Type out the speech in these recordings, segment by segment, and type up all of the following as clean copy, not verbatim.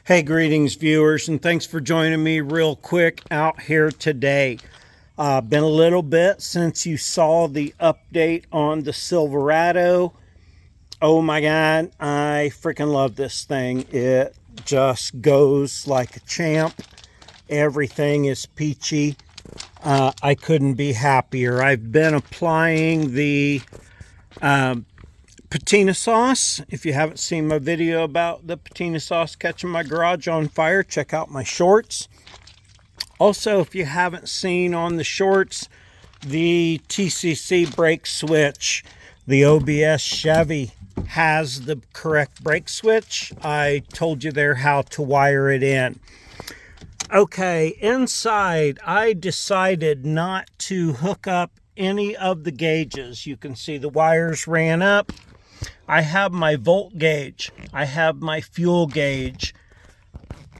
Hey, greetings viewers, and thanks for joining me real quick out here today. Been a little bit since you saw the update on the Silverado. Oh my God, I freaking love this thing. It just goes like a champ. Everything is peachy. I couldn't be happier. I've been applying the patina sauce. If you haven't seen my video about the patina sauce catching my garage on fire, check out my shorts. Also, if you haven't seen on the shorts, the TCC brake switch, the OBS Chevy has the correct brake switch. I told you there how to wire it in. Okay, inside, I decided not to hook up any of the gauges. You can see the wires ran up. I have my volt gauge, I have my fuel gauge,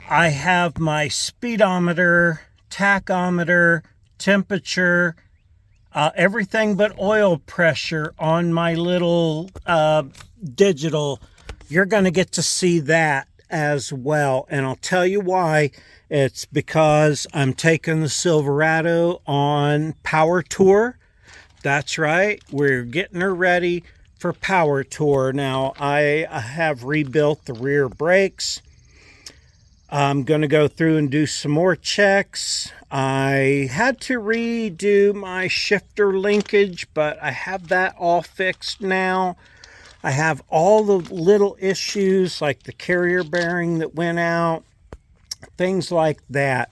I have my speedometer, tachometer, temperature, everything but oil pressure on my little digital. You're going to get to see that as well, and I'll tell you why. It's because I'm taking the Silverado on power tour. That's right, we're getting her ready for power tour. Now, I have rebuilt the rear brakes. I'm going to go through and do some more checks. I had to redo my shifter linkage, but I have that all fixed now. I have all the little issues like the carrier bearing that went out, things like that.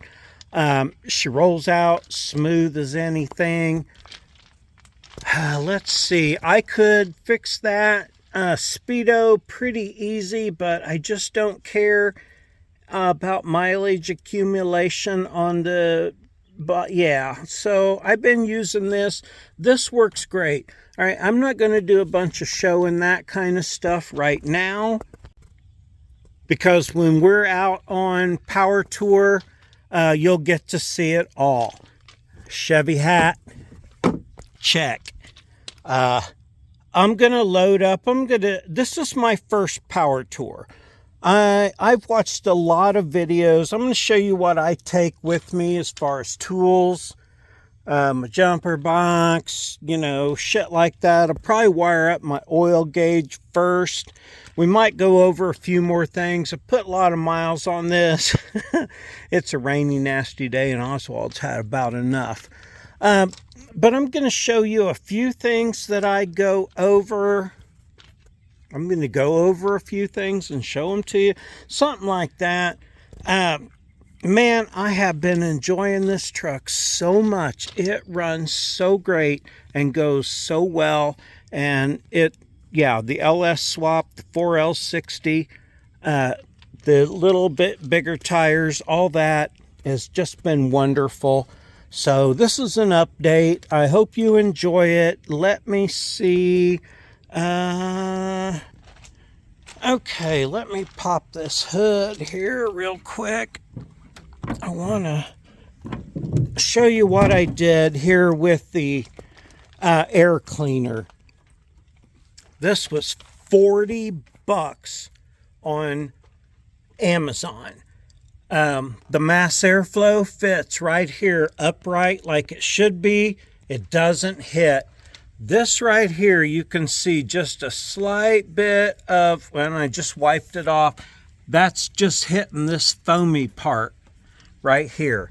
She rolls out smooth as anything. Let's see, I could fix that speedo pretty easy, but I just don't care about mileage accumulation on the, but yeah, so I've been using this. This works great. All right, I'm not going to do a bunch of showing that kind of stuff right now, because when we're out on power tour, you'll get to see it all. Chevy hat, check. I'm gonna load up. This is my first power tour. I've watched a lot of videos. I'm gonna show you what I take with me as far as tools, my jumper box, you know, shit like that. I'll probably wire up my oil gauge first. We might go over a few more things. I put a lot of miles on this. It's a rainy, nasty day, and Oswald's had about enough. But I'm going to show you a few things that I go over. I'm going to go over a few things and show them to you. Something like that. Man, I have been enjoying this truck so much. It runs so great and goes so well. And the LS swap, the 4L60, the little bit bigger tires, all that has just been wonderful. So this is an update. I hope you enjoy it. Let me see. Okay, let me pop this hood here real quick. I want to show you what I did here with the air cleaner. This was $40 on Amazon. The mass airflow fits right here upright like it should be. It doesn't hit. This right here, you can see just a slight bit of, when I just wiped it off, that's just hitting this foamy part right here.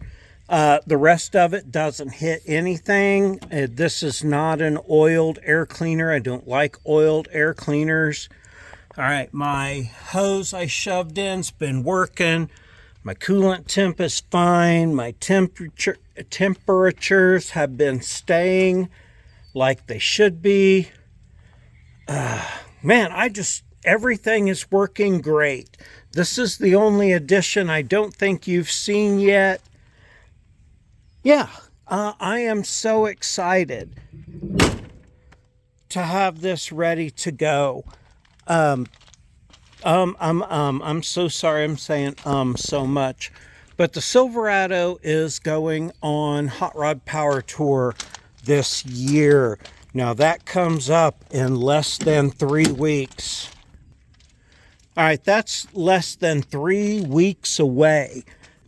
The rest of it doesn't hit anything. This is not an oiled air cleaner. I don't like oiled air cleaners. All right, my hose I shoved in's been working. My coolant temp is fine. My temperatures have been staying like they should be. Man, everything is working great. This is the only addition I don't think you've seen yet. Yeah, I am so excited to have this ready to go. I'm so sorry I'm saying so much. But the Silverado is going on Hot Rod Power Tour this year. Now that comes up in less than 3 weeks. All right, that's less than 3 weeks away.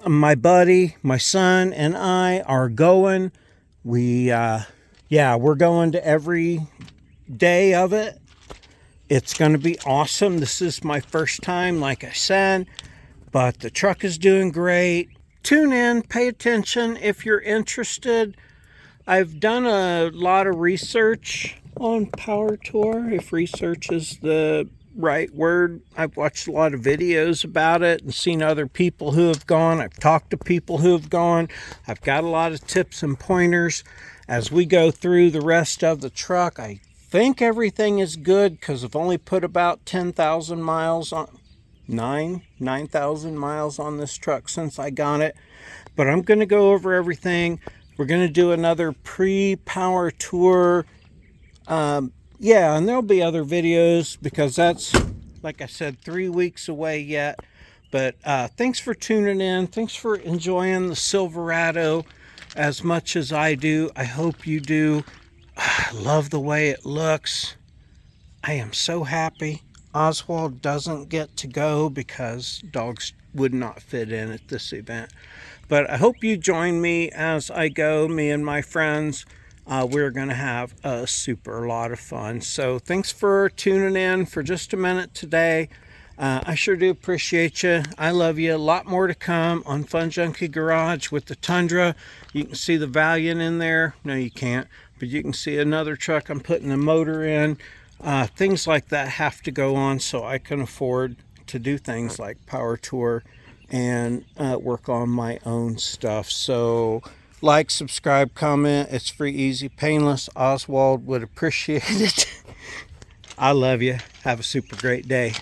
My buddy, my son, and I are going. We're going to every day of it. It's going to be awesome. This is my first time, like I said, but the truck is doing great. Tune in, pay attention if you're interested. I've done a lot of research on Power Tour, if research is the right word. I've watched a lot of videos about it and seen other people who have gone. I've talked to people who have gone. I've got a lot of tips and pointers as we go through the rest of the truck. I think everything is good because I've only put about 10,000 miles on, 9,000 miles on this truck since I got it. But I'm going to go over everything. We're going to do another pre-Power Tour. Yeah, and there'll be other videos because that's, like I said, 3 weeks away yet. But thanks for tuning in. Thanks for enjoying the Silverado as much as I do. I hope you do. I love the way it looks. I am so happy. Oswald doesn't get to go because dogs would not fit in at this event. But I hope you join me as I go, me and my friends. We're going to have a super lot of fun. So thanks for tuning in for just a minute today. I sure do appreciate you. I love you. A lot more to come on Funjunkie Garage with the Tundra. You can see the Valiant in there. No, you can't. But you can see another truck I'm putting the motor in. Things like that have to go on so I can afford to do things like Power Tour and work on my own stuff. So like, subscribe, comment. It's free, easy, painless. Oswald would appreciate it. I love you. Have a super great day.